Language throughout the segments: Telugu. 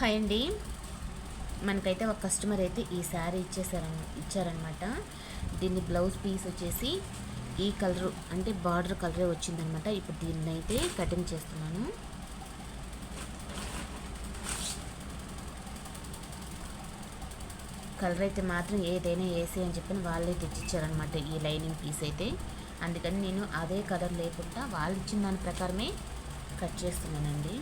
హాయ్ అండి. మనకైతే ఒక కస్టమర్ అయితే ఈ శారీ ఇచ్చారనమాట. దీన్ని బ్లౌజ్ పీస్ వచ్చేసి ఈ కలర్ అంటే బార్డర్ కలరే వచ్చిందనమాట. ఇప్పుడు దీన్ని అయితే కటింగ్ చేస్తున్నాను. కలర్ అయితే మాత్రం ఏదైనా వేసి అని చెప్పి వాళ్ళే తెచ్చిచ్చారనమాట ఈ లైనింగ్ పీస్ అయితే. అందుకని నేను అదే కలర్ లేకుండా వాళ్ళు ఇచ్చిన దాని ప్రకారమే కట్ చేస్తున్నానండి.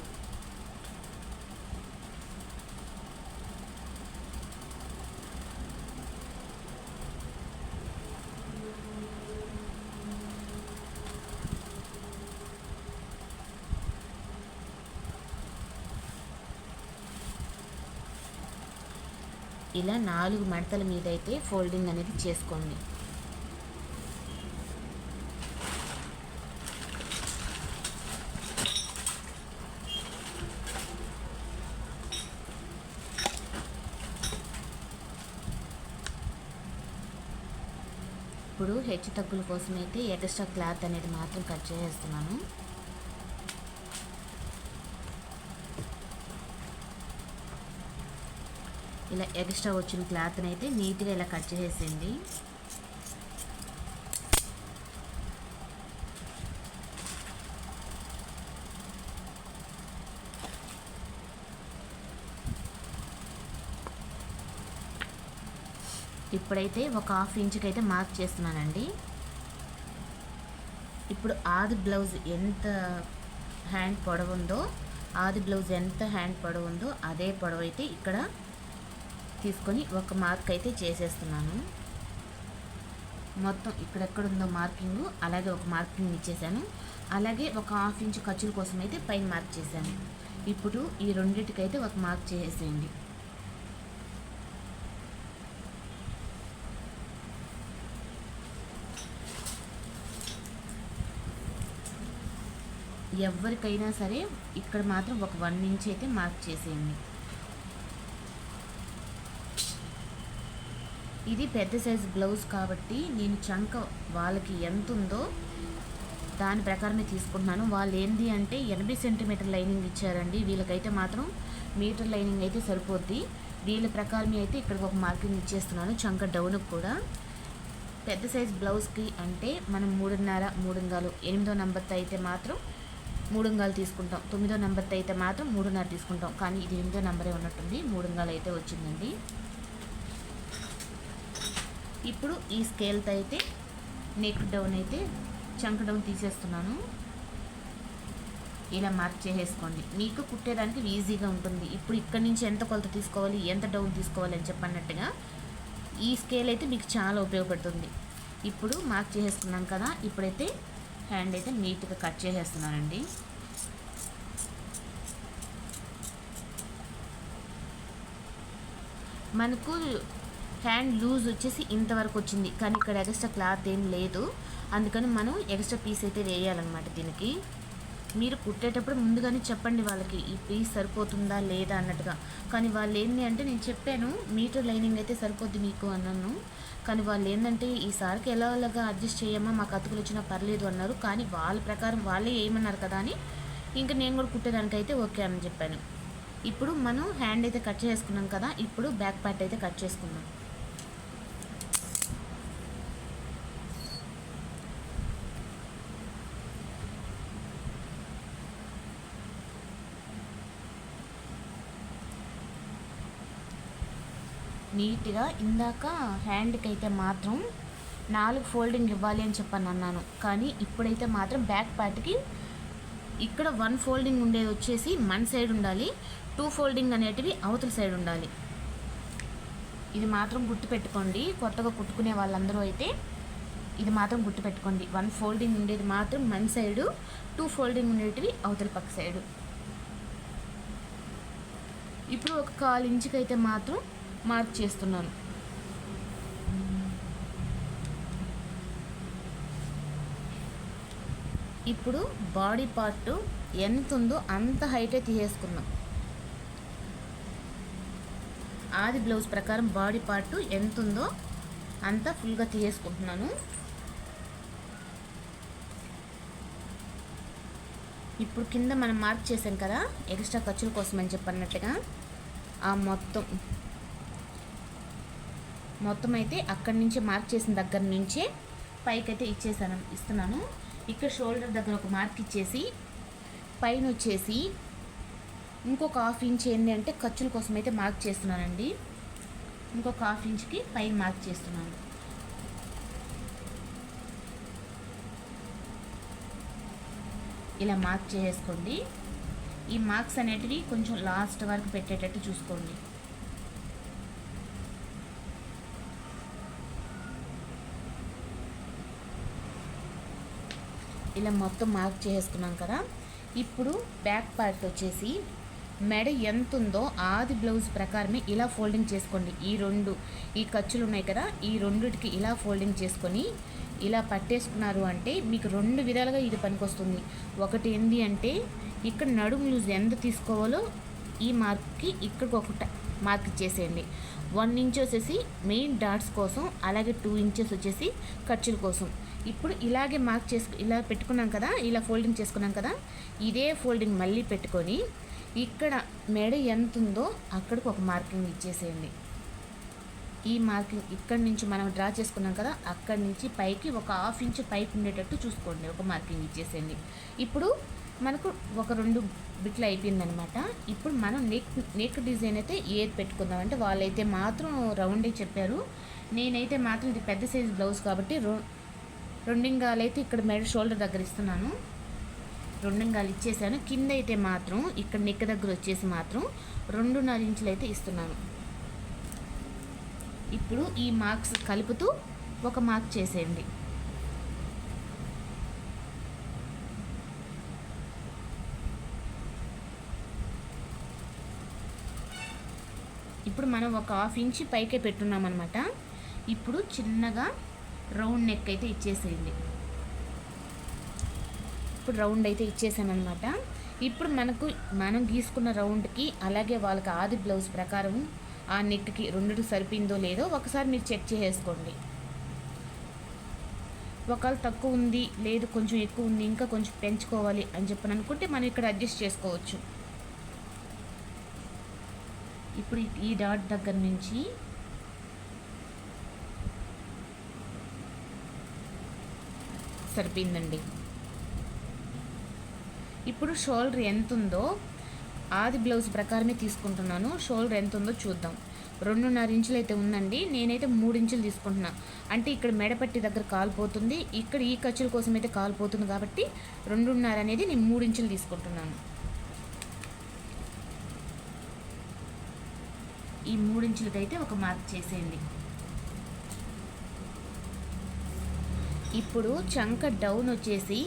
ఇలా 4 మడతల మీద అయితే ఫోల్డింగ్ అనేది చేసుకోండి. ఇప్పుడు హెచ్చు తగ్గుల కోసం అయితే ఎక్స్ట్రా క్లాత్ అనేది మాత్రం కట్ చేసేస్తున్నాను. ఇలా ఎక్స్ట్రా వచ్చిన క్లాత్ని అయితే నీట్గా ఇలా కట్ చేసేసింది. ఇప్పుడైతే ఒక 1/2 ఇంచుకి అయితే మార్క్ చేస్తున్నానండి. ఇప్పుడు ఆది బ్లౌజ్ ఎంత హ్యాండ్ పొడవు ఉందో అదే పొడవు అయితే ఇక్కడ తీసుకొని ఒక మార్క్ అయితే చేసేస్తున్నాను. మొత్తం ఇక్కడెక్కడ ఉందో మార్కింగ్ అలాగే ఒక మార్కింగ్ ఇచ్చేసాను. అలాగే ఒక 1/2 ఇంచు ఖర్చుల కోసం అయితే పైన మార్క్ చేశాను. ఇప్పుడు ఈ రెండింటికైతే ఒక మార్క్ చేసేయండి. ఎవరికైనా సరే ఇక్కడ మాత్రం ఒక 1 ఇంచ్ అయితే మార్క్ చేసేయండి. ఇది పెద్ద సైజు బ్లౌజ్ కాబట్టి నేను చంక వాళ్ళకి ఎంత ఉందో దాని ప్రకారమే తీసుకుంటున్నాను. వాళ్ళు ఏంటి అంటే 80 సెంటీమీటర్ లైనింగ్ ఇచ్చారండి. వీళ్ళకైతే మాత్రం మీటర్ లైనింగ్ అయితే సరిపోద్ది. వీళ్ళ ప్రకారమే అయితే ఇక్కడికి ఒక మార్కింగ్ ఇచ్చేస్తున్నాను. చంక డౌన్కి కూడా పెద్ద సైజు బ్లౌజ్కి అంటే మనం 3.5 3 8వ నెంబర్తో అయితే మాత్రం 3 తీసుకుంటాం. 9వ నెంబర్తో అయితే మాత్రం 3.5 తీసుకుంటాం. కానీ ఇది 8వ నెంబరే ఉన్నట్టుంది. 3 అయితే వచ్చిందండి. ఇప్పుడు ఈ స్కేల్తో అయితే నెక్ డౌన్ అయితే చంక డౌన్ తీసేస్తున్నాను. ఇలా మార్క్ చేసేసుకోండి. మీకు కుట్టేదానికి ఈజీగా ఉంటుంది. ఇప్పుడు ఇక్కడ నుంచి ఎంత కొలత తీసుకోవాలి, ఎంత డౌన్ తీసుకోవాలి అని చెప్పన్నట్టుగా ఈ స్కేల్ అయితే మీకు చాలా ఉపయోగపడుతుంది. ఇప్పుడు మార్క్ చేసేసుకున్నాం కదా. ఇప్పుడైతే హ్యాండ్ అయితే నీట్గా కట్ చేసేస్తున్నానండి. మనకు హ్యాండ్ లూజ్ వచ్చేసి ఇంతవరకు వచ్చింది, కానీ ఇక్కడ ఎక్స్ట్రా క్లాత్ ఏం లేదు. అందుకని మనం ఎక్స్ట్రా పీస్ అయితే వేయాలన్నమాట. దీనికి మీరు కుట్టేటప్పుడు ముందుగానే చెప్పండి వాళ్ళకి ఈ పీస్ సరిపోతుందా లేదా అన్నట్టుగా. కానీ వాళ్ళు ఏంటి అంటే నేను చెప్పాను మీటర్ లైనింగ్ అయితే సరిపోద్ది మీకు అన్నాను. కానీ వాళ్ళు ఏంటంటే ఈసారికి ఎలాగా అడ్జస్ట్ చేయమ్మా మాకు అతుకులు వచ్చినా పర్లేదు అన్నారు. కానీ వాళ్ళ ప్రకారం వాళ్ళే ఏమన్నారు కదా అని ఇంకా నేను కూడా కుట్టేదానికైతే ఓకే అని చెప్పాను. ఇప్పుడు మనం హ్యాండ్ అయితే కట్ చేసుకున్నాం కదా. ఇప్పుడు బ్యాక్ పార్ట్ అయితే కట్ చేసుకుందాం. నీట్గా ఇందాక హ్యాండ్కి అయితే మాత్రం 4 ఫోల్డింగ్ ఇవ్వాలి అని చెప్పని అన్నాను. కానీ ఇప్పుడైతే మాత్రం బ్యాక్ పార్ట్కి ఇక్కడ 1 ఫోల్డింగ్ ఉండేది వచ్చేసి మన సైడ్ ఉండాలి, 2 ఫోల్డింగ్ అనేటివి అవతల సైడ్ ఉండాలి. ఇది మాత్రం గుర్తుపెట్టుకోండి. కొత్తగా కుట్టుకునే వాళ్ళందరూ అయితే ఇది మాత్రం గుర్తుపెట్టుకోండి. 1 ఫోల్డింగ్ ఉండేది మాత్రం మన సైడు, 2 ఫోల్డింగ్ ఉండేటివి అవతల పక్క సైడు. ఇప్పుడు ఒక 1/4 ఇంచుకి అయితే మాత్రం మార్క్ చేస్తున్నాను. ఇప్పుడు బాడీ పార్ట్ ఎంత ఉందో అంత హైటే తీసేసుకున్నాం. ఆది బ్లౌజ్ ప్రకారం బాడీ పార్ట్ ఎంత ఉందో అంత ఫుల్గా తీసేసుకుంటున్నాను. ఇప్పుడు కింద మనం మార్క్ చేసాం కదా ఎక్స్ట్రా ఖర్చుల కోసం అని చెప్పన్నట్టుగా ఆ మొత్తం అయితే అక్కడి నుంచి మార్క్ చేసిన దగ్గర నుంచే పైకి అయితే ఇస్తున్నాను. ఇక్కడ షోల్డర్ దగ్గర ఒక మార్క్ ఇచ్చేసి పైన వచ్చేసి ఇంకొక 1/2 ఇంచ్ ఏంటి అంటే ఖర్చుల కోసం అయితే మార్క్ చేస్తున్నానండి. ఇంకొక 1/2 ఇంచ్కి పైన మార్క్ చేస్తున్నాను. ఇలా మార్క్ చేసుకోండి. ఈ మార్క్స్ అనేటివి కొంచెం లాస్ట్ వరకు పెట్టేటట్టు చూసుకోండి. ఇలా మొత్తం మార్క్ చేసుకున్నాం కదా. ఇప్పుడు బ్యాక్ పార్ట్ వచ్చేసి మెడ ఎంత ఉందో ఆది బ్లౌజ్ ప్రకారమే ఇలా ఫోల్డింగ్ చేసుకోండి. ఈ ఖర్చులు ఉన్నాయి కదా, ఈ రెండిటికి ఇలా ఫోల్డింగ్ చేసుకొని ఇలా పట్టేసుకున్నారు అంటే మీకు 2 విధాలుగా ఇది పనికొస్తుంది. ఒకటి ఏంటి అంటే ఇక్కడ నడుము లూజ్ ఎంత తీసుకోవాలో ఈ మార్క్కి ఇక్కడికి ఒక మార్క్ ఇచ్చేసేయండి. 1 ఇంచ్ వచ్చేసి మెయిన్ డాట్స్ కోసం, అలాగే 2 ఇంచెస్ వచ్చేసి ఖర్చుల కోసం. ఇప్పుడు ఇలాగే మార్క్ ఇలా పెట్టుకున్నాం కదా, ఇలా ఫోల్డింగ్ చేసుకున్నాం కదా, ఇదే ఫోల్డింగ్ మళ్ళీ పెట్టుకొని ఇక్కడ మెడ ఎంత ఉందో అక్కడికి ఒక మార్కింగ్ ఇచ్చేసేయండి. ఈ మార్కింగ్ ఇక్కడి నుంచి మనం డ్రా చేసుకున్నాం కదా, అక్కడి నుంచి పైకి ఒక 1/2 ఇంచ్ పైకి ఉండేటట్టు చూసుకోండి. ఒక మార్కింగ్ ఇచ్చేసేయండి. ఇప్పుడు మనకు ఒక 2 బిట్లు అయిపోయిందనమాట. ఇప్పుడు మనం నెక్ డిజైన్ అయితే ఏది పెట్టుకుందాం అంటే వాళ్ళైతే మాత్రం రౌండే చెప్పారు. నేనైతే మాత్రం ఇది పెద్ద సైజు బ్లౌజ్ కాబట్టి రెండింగాలు అయితే ఇక్కడ మెడ షోల్డర్ దగ్గర ఇస్తున్నాను. రెండింగాలు ఇచ్చేసాను. కింద అయితే మాత్రం ఇక్కడ నెక్ దగ్గర వచ్చేసి మాత్రం 2.5 ఇంచులు అయితే ఇస్తున్నాను. ఇప్పుడు ఈ మార్క్స్ కలుపుతూ ఒక మార్క్ చేసేయండి. ఇప్పుడు మనం ఒక 1/2 ఇంచ్ పైకే పెట్టున్నాం అనమాట. ఇప్పుడు చిన్నగా రౌండ్ నెక్ అయితే ఇచ్చేసేయండి. ఇప్పుడు రౌండ్ అయితే ఇచ్చేసాను అనమాట. ఇప్పుడు మనం గీసుకున్న రౌండ్కి అలాగే వాళ్ళకి ఆది బ్లౌజ్ ప్రకారం ఆ నెక్కి రెండుకి సరిపోయిందో లేదో ఒకసారి మీరు చెక్ చేసుకోండి. ఒకవేళ తక్కువ ఉంది, లేదు కొంచెం ఎక్కువ ఉంది, ఇంకా కొంచెం పెంచుకోవాలి అని చెప్పని అనుకుంటే మనం ఇక్కడ అడ్జస్ట్ చేసుకోవచ్చు. ఇప్పుడు ఈ డాట్ దగ్గర నుంచి సరిపోయిందండి. ఇప్పుడు షోల్డర్ ఎంత ఉందో ఆది బ్లౌజ్ ప్రకారమే తీసుకుంటున్నాను. షోల్డర్ ఎంత ఉందో చూద్దాం. 2.5 ఇంచులు అయితే ఉందండి. నేనైతే 3 ఇంచులు తీసుకుంటున్నా. అంటే ఇక్కడ మెడపట్టి దగ్గర కాలిపోతుంది, ఇక్కడ ఈ ఖర్చుల కోసం అయితే కాలిపోతుంది కాబట్టి 2.5 అనేది నేను 3 ఇంచులు తీసుకుంటున్నాను. ఈ 3 ఇంచులకి అయితే ఒక మార్క్ చేసేయండి. ఇప్పుడు చంక డౌన్ వచ్చేసి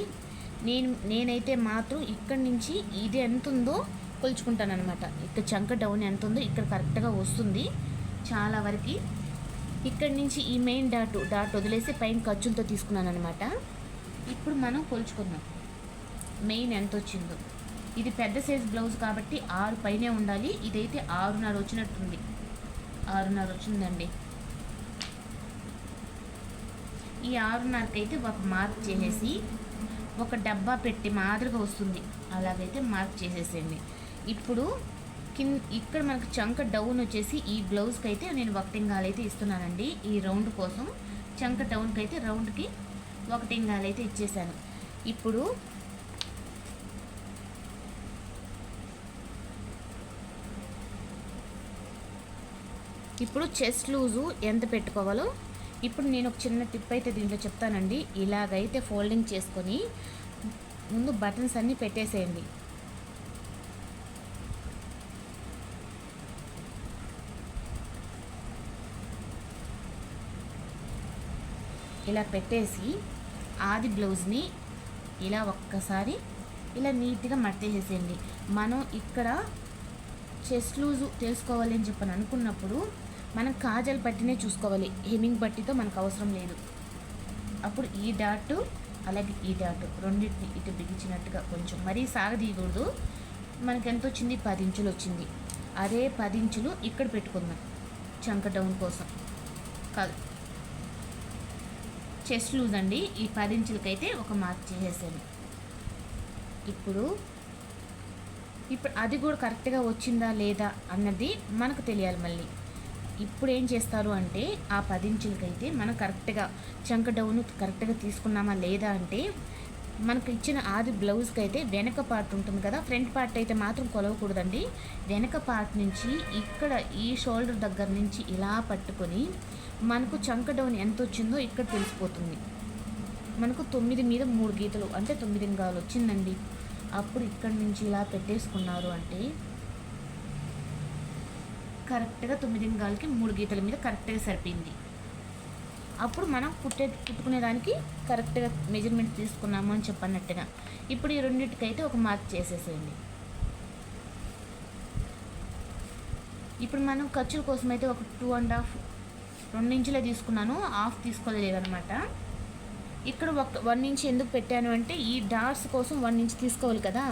నేనైతే మాత్రం ఇక్కడి నుంచి ఇది ఎంత ఉందో కొలుచుకుంటాను అనమాట. ఇక్కడ చంక డౌన్ ఎంత ఉందో ఇక్కడ కరెక్ట్గా వస్తుంది చాలా వరకు. ఇక్కడి నుంచి ఈ మెయిన్ డాట్ వదిలేసి పైన ఖర్చులతో తీసుకున్నాను అనమాట. ఇప్పుడు మనం కొలుచుకుందాం మెయిన్ ఎంత వచ్చిందో. ఇది పెద్ద సైజ్ బ్లౌజ్ కాబట్టి 6 పైనే ఉండాలి. ఇదైతే 6.5 వచ్చినట్టుంది. 6.5 వచ్చిందండి. ఈ 6.5కి అయితే ఒక మార్క్ చేసేసి ఒక డబ్బా పెట్టి మాదిరిగా వస్తుంది, అలాగైతే మార్క్ చేసేసేయండి. ఇప్పుడు ఇక్కడ మనకు చంక డౌన్ వచ్చేసి ఈ బ్లౌజ్కి అయితే నేను 1 ఇంగాలు అయితే ఇస్తున్నానండి. ఈ రౌండ్ కోసం చంక డౌన్కి అయితే రౌండ్కి 1 ఇంగాలు అయితే ఇచ్చేసాను. ఇప్పుడు చెస్ట్ లూజు ఎంత పెట్టుకోవాలో ఇప్పుడు నేను ఒక చిన్న టిప్ అయితే దీంట్లో చెప్తానండి. ఇలాగైతే ఫోల్డింగ్ చేసుకొని ముందు బటన్స్ అన్నీ పెట్టేసేయండి. ఇలా పెట్టేసి ఆది బ్లౌజ్ని ఇలా ఒక్కసారి ఇలా నీట్గా మట్టేసేసేయండి. మనం ఇక్కడ చెస్ట్ లూజు తెలుసుకోవాలి అని చెప్పని అనుకున్నప్పుడు మనం కాజల్ పట్టినే చూసుకోవాలి, హెమ్మింగ్ పట్టితో మనకు అవసరం లేదు. అప్పుడు ఈ డాట్ అలాగే ఈ డాట్ రెండింటిని ఇటు బిగించినట్టుగా కొంచెం మరీ సాగదీయకూడదు. మనకి ఎంత వచ్చింది? 10 ఇంచులు వచ్చింది. అదే 10 ఇంచులు ఇక్కడ పెట్టుకుందాం చంక డౌన్ కోసం కాదు, చెస్ట్ లూజ్ అండి. ఈ 10 ఇంచులకైతే ఒక మార్క్ చేసేసాను. ఇప్పుడు ఇప్పుడు అది కూడా కరెక్ట్గా వచ్చిందా లేదా అన్నది మనకు తెలియాలి. మళ్ళీ ఇప్పుడు ఏం చేస్తారు అంటే ఆ 10 ఇంచులకైతే మనం కరెక్ట్గా చంక డౌన్ కరెక్ట్గా తీసుకున్నామా లేదా అంటే మనకు ఇచ్చిన ఆది బ్లౌజ్కి అయితే వెనక పార్ట్ ఉంటుంది కదా, ఫ్రంట్ పార్ట్ అయితే మాత్రం కొలవకూడదండి. వెనక పార్ట్ నుంచి ఇక్కడ ఈ షోల్డర్ దగ్గర నుంచి ఇలా పట్టుకొని మనకు చంక డౌన్ ఎంత వచ్చిందో ఇక్కడ తెలిసిపోతుంది. మనకు 9 మీద 3 గీతలు అంటే 9 ఇంగాలు వచ్చిందండి. అప్పుడు ఇక్కడ నుంచి ఇలా పెట్టేసుకున్నారు అంటే కరెక్ట్గా 9 ఇంగాలకి 3 గీతల మీద కరెక్ట్గా సరిపోయింది. అప్పుడు మనం కుట్టుకునేదానికి కరెక్ట్గా మెజర్మెంట్ తీసుకున్నాము అని చెప్పన్నట్టుగా. ఇప్పుడు ఈ రెండింటికైతే ఒక మార్క్ చేసేసేయండి. ఇప్పుడు మనం ఖర్చుల కోసం అయితే ఒక 2 ఇంచులే తీసుకున్నాను, హాఫ్ తీసుకోలేదనమాట. ఇక్కడ 1 ఇంచ్ ఎందుకు పెట్టాను అంటే ఈ డాట్స్ కోసం 1 ఇంచ్ తీసుకోవాలి కదా,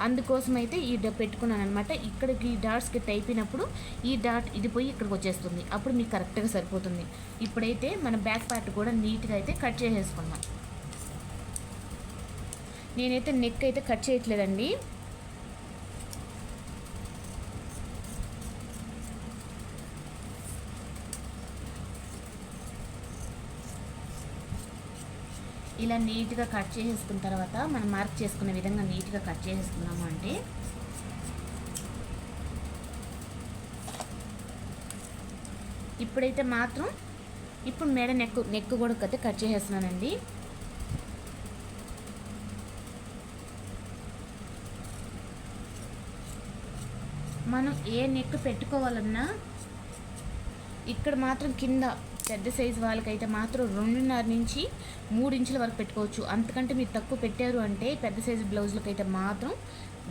అందుకోసం అయితే ఈ పెట్టుకున్నాను అనమాట. ఇక్కడికి ఈ డాట్స్కి అయిపోయినప్పుడు ఈ డాట్ ఇది పోయి ఇక్కడికి వచ్చేస్తుంది, అప్పుడు మీకు కరెక్ట్గా సరిపోతుంది. ఇప్పుడైతే మన బ్యాక్ పార్ట్ కూడా నీట్గా అయితే కట్ చేసేసుకున్నాం. నేనైతే నెక్ అయితే కట్ చేయట్లేదండి. ఇలా నీట్గా కట్ చేసేసుకున్న తర్వాత మనం మార్క్ చేసుకునే విధంగా నీట్గా కట్ చేసేసుకున్నాము అంటే ఇప్పుడైతే మాత్రం ఇప్పుడు మేడ నెక్ కూడా అయితే కట్ చేసేస్తున్నానండి. మనం ఏ నెక్ పెట్టుకోవాలన్నా ఇక్కడ మాత్రం కింద పెద్ద సైజు వాళ్ళకైతే మాత్రం 2.5 నుంచి 3 ఇంచుల వరకు పెట్టుకోవచ్చు. అంతకంటే మీరు తక్కువ పెట్టారు అంటే పెద్ద సైజు బ్లౌజులకి అయితే మాత్రం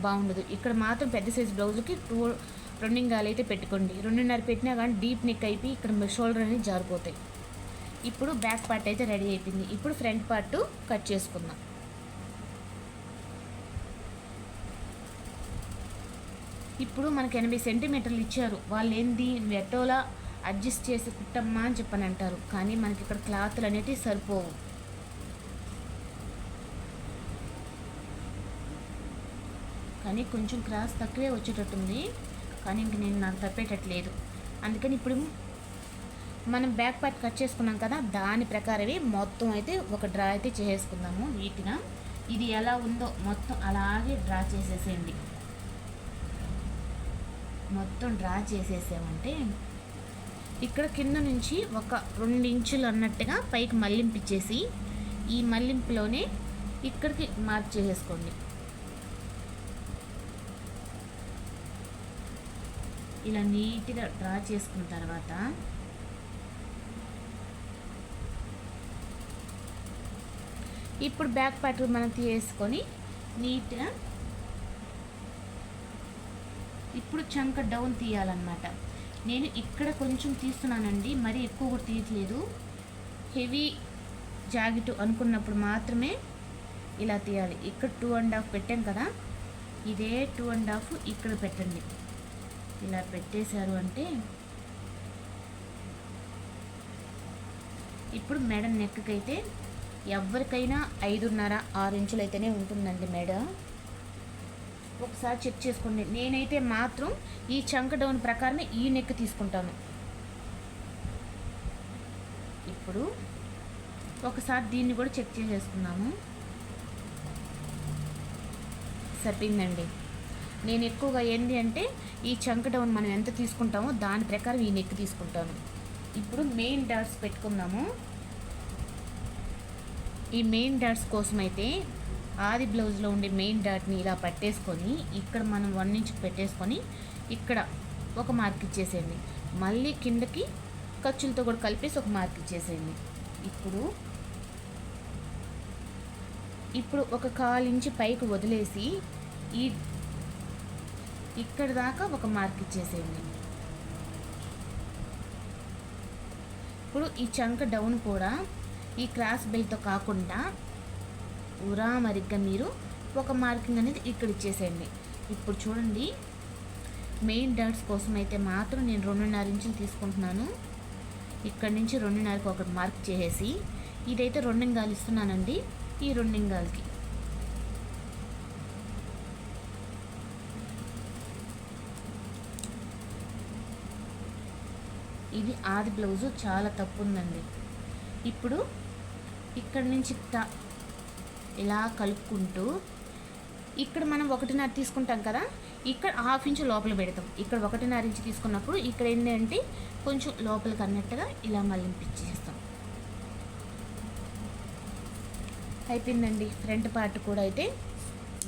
బాగుండదు. ఇక్కడ మాత్రం పెద్ద సైజు బ్లౌజుకి 2 ఇంగాలు అయితే పెట్టుకోండి. 2.5 పెట్టినా కానీ డీప్ నెక్ అయిపోయి ఇక్కడ షోల్డర్ అనేది జారిపోతాయి. ఇప్పుడు బ్యాక్ పార్ట్ అయితే రెడీ అయిపోయింది. ఇప్పుడు ఫ్రంట్ పార్ట్ కట్ చేసుకుందాం. ఇప్పుడు మనకి 80 సెంటీమీటర్లు ఇచ్చారు. వాళ్ళు ఏంది ఎట్టోలా అడ్జస్ట్ చేసి కుట్టమ్మా అని చెప్పని అంటారు, కానీ మనకి ఇక్కడ క్లాత్లు అనేటివి సరిపోవు. కానీ కొంచెం క్రాస్ తక్కువే వచ్చేటట్టుంది, కానీ ఇంక నాకు తప్పేటట్లేదు. అందుకని ఇప్పుడు మనం బ్యాక్ పార్ట్ కట్ చేసుకున్నాం కదా, దాని ప్రకారమే మొత్తం అయితే ఒక డ్రా అయితే చేసుకుందాము నీట్గా. ఇది ఎలా ఉందో మొత్తం అలాగే డ్రా చేసేసేయండి. మొత్తం డ్రా చేసేసామంటే ఇక్కడ కింద నుంచి ఒక 2 ఇంచులు అన్నట్టుగా పైకి మళ్ళింపిచ్చేసి ఈ మళ్ళింపులోనే ఇక్కడికి మార్క్ చేసేసుకోండి. ఇలా నీట్గా డ్రా చేసుకున్న తర్వాత ఇప్పుడు బ్యాక్ పార్ట్ మనం తీసుకొని నీట్గా ఇప్పుడు చంక డౌన్ తీయాలన్నమాట. నేను ఇక్కడ కొంచెం తీస్తున్నానండి, మరీ ఎక్కువ కూడా తీయట్లేదు. హెవీ జాకెట్ అనుకున్నప్పుడు మాత్రమే ఇలా తీయాలి. ఇక్కడ 2.5 పెట్టాం కదా, ఇదే 2.5 ఇక్కడ పెట్టండి. ఇలా పెట్టేశారు అంటే ఇప్పుడు మెడ నెక్కి అయితే ఎవరికైనా 5.5-6 ఇంచులు అయితేనే ఉంటుందండి మెడ. ఒకసారి చెక్ చేసుకోండి. నేనైతే మాత్రం ఈ చంక డౌన్ ప్రకారమే ఈ నెక్ తీసుకుంటాను. ఇప్పుడు ఒకసారి దీన్ని కూడా చెక్ చేసేసుకున్నాము. సరిపోయిందండి. నేను ఎక్కువగా ఏంటి అంటే ఈ చంక డౌన్ మనం ఎంత తీసుకుంటామో దాని ప్రకారం ఈ నెక్ తీసుకుంటాను. ఇప్పుడు మెయిన్ డాట్స్ పెట్టుకుందాము. ఈ మెయిన్ డాట్స్ కోసం అయితే ఆది బ్లౌజ్లో ఉండే మెయిన్ డాట్ని ఇలా పట్టేసుకొని ఇక్కడ మనం 1 ఇంచ్ పెట్టేసుకొని ఇక్కడ ఒక మార్క్ ఇచ్చేసేయండి. మళ్ళీ కిందకి ఖర్చులతో కూడా కలిపేసి ఒక మార్క్ ఇచ్చేసేయండి. ఇప్పుడు ఒక 1/4 ఇంచ్ పైకి వదిలేసి ఇక్కడ దాకా ఒక మార్క్ ఇచ్చేసేయండి. ఇప్పుడు ఈ చంక డౌన్ కూడా ఈ క్రాస్ బెల్ట్తో కాకుండా ఉరామరిగ్గా మీరు ఒక మార్కింగ్ అనేది ఇక్కడ ఇచ్చేసేయండి. ఇప్పుడు చూడండి, మెయిన్ డాట్స్ కోసం అయితే మాత్రం నేను 2.5 ఇంచులు తీసుకుంటున్నాను. ఇక్కడ నుంచి 2.5కి ఒకటి మార్క్ చేసేసి ఇదైతే 2 ఇంగాలు ఇస్తున్నానండి. ఈ 2 ఇంగాలకి ఇది ఆది బ్లౌజు చాలా తప్పు ఉందండి. ఇప్పుడు ఇక్కడ నుంచి ఇలా కలుపుకుంటూ ఇక్కడ మనం 1.5 తీసుకుంటాం కదా, ఇక్కడ 1/2 ఇంచు లోపల పెడతాం. ఇక్కడ 1.5 ఇంచు తీసుకున్నప్పుడు ఇక్కడ ఏంటంటే కొంచెం లోపలికి అన్నట్టుగా ఇలా మళ్ళింపిచ్చేస్తాం. అయిపోయిందండి. ఫ్రంట్ పార్ట్ కూడా అయితే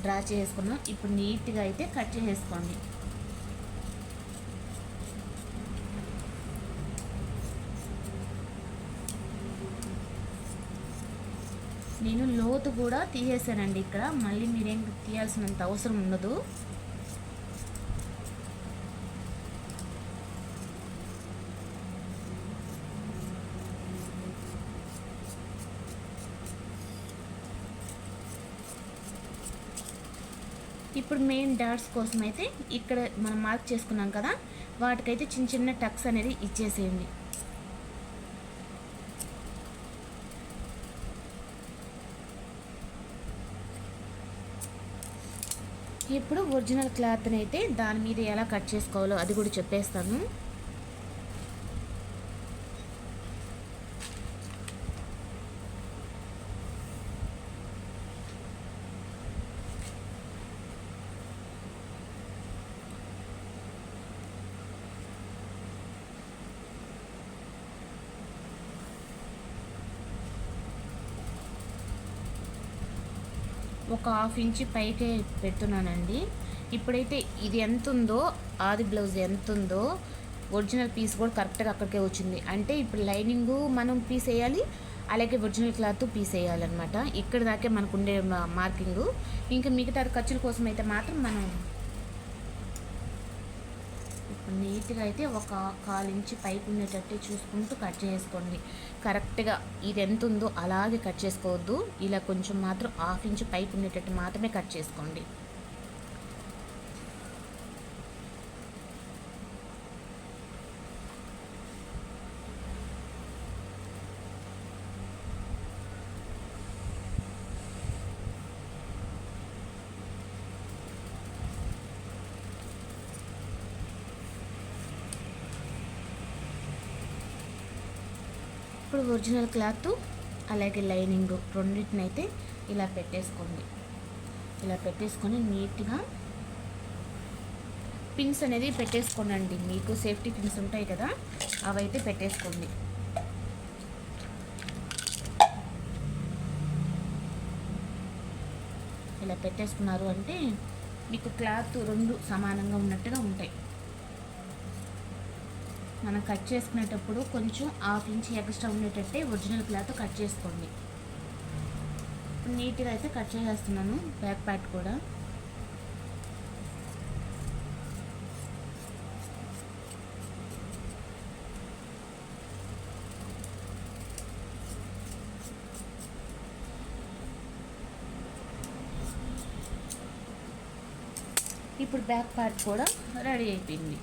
డ్రా చేసుకున్నాం. ఇప్పుడు నీట్గా అయితే కట్ చేసేసుకోండి. నేను లోతు కూడా తీసేసానండి. ఇక్కడ మళ్ళీ మీరేం తీయాల్సినంత అవసరం ఉండదు. ఇప్పుడు మెయిన్ డాట్స్ కోసం అయితే ఇక్కడ మనం మార్క్ చేసుకున్నాం కదా, వాటికైతే చిన్న చిన్న టక్స్ అనేది ఇచ్చేసేయండి. ఇప్పుడు ఒరిజినల్ క్లాత్ని అయితే దాని మీద ఎలా కట్ చేసుకోవాలో అది కూడా చెప్పేస్తాను. ఒక 1/2 ఇంచు పైకే పెడుతున్నానండి. ఇప్పుడైతే ఇది ఎంత ఉందో, ఆది బ్లౌజ్ ఎంత ఉందో ఒరిజినల్ పీస్ కూడా కరెక్ట్గా అక్కడికే వచ్చింది. అంటే ఇప్పుడు లైనింగు మనం పీస్ వేయాలి, అలాగే ఒరిజినల్ క్లాత్ పీస్ వేయాలన్నమాట. ఇక్కడ దాకే మనకు ఉండే మార్కింగు. ఇంకా మిగతా ఖర్చుల కోసం అయితే మాత్రం మనం ఇప్పుడు నీట్గా అయితే ఒక 1/4 ఇంచు పైకి ఉండేటట్టే చూసుకుంటూ కట్ చేసుకోండి. కరెక్ట్గా ఇది ఎంత ఉందో అలాగే కట్ చేసుకోవద్దు. ఇలా కొంచెం మాత్రం 1/2 ఇంచు పైకి ఉండేటట్టు మాత్రమే కట్ చేసుకోండి. ఇప్పుడు ఒరిజినల్ క్లాత్ అలాగే లైనింగ్ రెండింటిని అయితే ఇలా పెట్టేసుకోండి. ఇలా పెట్టేసుకొని నీట్గా పిన్స్ అనేది పెట్టేసుకోండి. మీకు సేఫ్టీ పిన్స్ ఉంటాయి కదా, అవైతే పెట్టేసుకోండి. ఇలా పెట్టేసుకున్నారు అంటే మీకు క్లాత్ రెండు సమానంగా ఉన్నట్టుగా ఉంటాయి. మనం కట్ చేసుకునేటప్పుడు కొంచెం 1/2 ఇంచ్ ఎక్స్ట్రా ఉండేటట్టే ఒరిజినల్ క్లాత్ కట్ చేసుకోండి. నీట్గా అయితే కట్ చేసేస్తున్నాను బ్యాక్ పార్ట్ కూడా. ఇప్పుడు బ్యాక్ పార్ట్ కూడా రెడీ అయిపోయింది.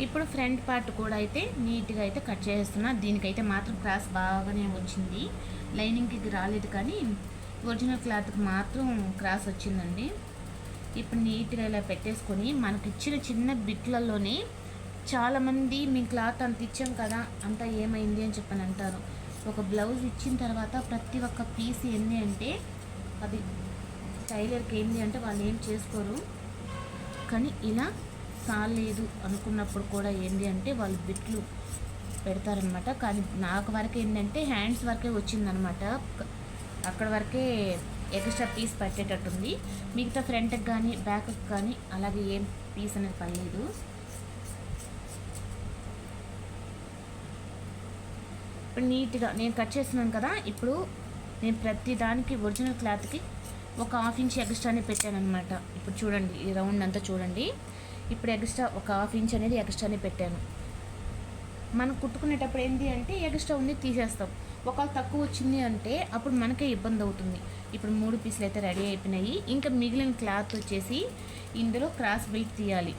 ఇప్పుడు ఫ్రంట్ పార్ట్ కూడా అయితే నీట్గా అయితే కట్ చేస్తున్నా. దీనికైతే మాత్రం క్రాస్ బాగానే వచ్చింది. లైనింగ్కి రాలేదు కానీ ఒరిజినల్ క్లాత్కి మాత్రం క్రాస్ వచ్చిందండి. ఇప్పుడు నీట్గా ఇలా పెట్టేసుకొని మనకి ఇచ్చిన చిన్న బిట్లలోనే చాలామంది మేము క్లాత్ అంత ఇచ్చాం కదా అంతా ఏమైంది అని చెప్పని అంటారు. ఒక బ్లౌజ్ ఇచ్చిన తర్వాత ప్రతి ఒక్క పీస్ ఏంటి అంటే అది టైలర్కి ఏంటి అంటే వాళ్ళు ఏం చేసుకోరు. కానీ ఇలా చాలేదు అనుకున్నప్పుడు కూడా ఏంటి అంటే వాళ్ళు బిట్లు పెడతారనమాట. కానీ నాకు వరకు ఏంటంటే హ్యాండ్స్ వరకే వచ్చిందనమాట. అక్కడ వరకే ఎక్స్ట్రా పీస్ పెట్టేటట్టుంది. మిగతా ఫ్రంట్కి కానీ బ్యాక్కి కానీ అలాగే ఏం పీస్ అనేది పడలేదు. ఇప్పుడు నీట్గా నేను కట్ చేస్తున్నాను కదా. ఇప్పుడు నేను ప్రతి దానికి ఒరిజినల్ క్లాత్కి ఒక 1/2 ఇంచ్ ఎక్స్ట్రానే పెట్టాను అనమాట. ఇప్పుడు చూడండి ఈ రౌండ్ అంతా చూడండి. ఇప్పుడు ఎక్స్ట్రా ఒక 1/2 ఇంచ్ అనేది ఎక్స్ట్రానే పెట్టాను. మనం కుట్టుకునేటప్పుడు ఏంటి అంటే ఎక్స్ట్రా ఉంది తీసేస్తాం. ఒకవేళ తక్కువ వచ్చింది అంటే అప్పుడు మనకే ఇబ్బంది అవుతుంది. ఇప్పుడు 3 పీసులు అయితే రెడీ అయిపోయినాయి. ఇంకా మిగిలిన క్లాత్ వచ్చేసి ఇందులో క్రాస్ బెల్ట్ తీయాలి.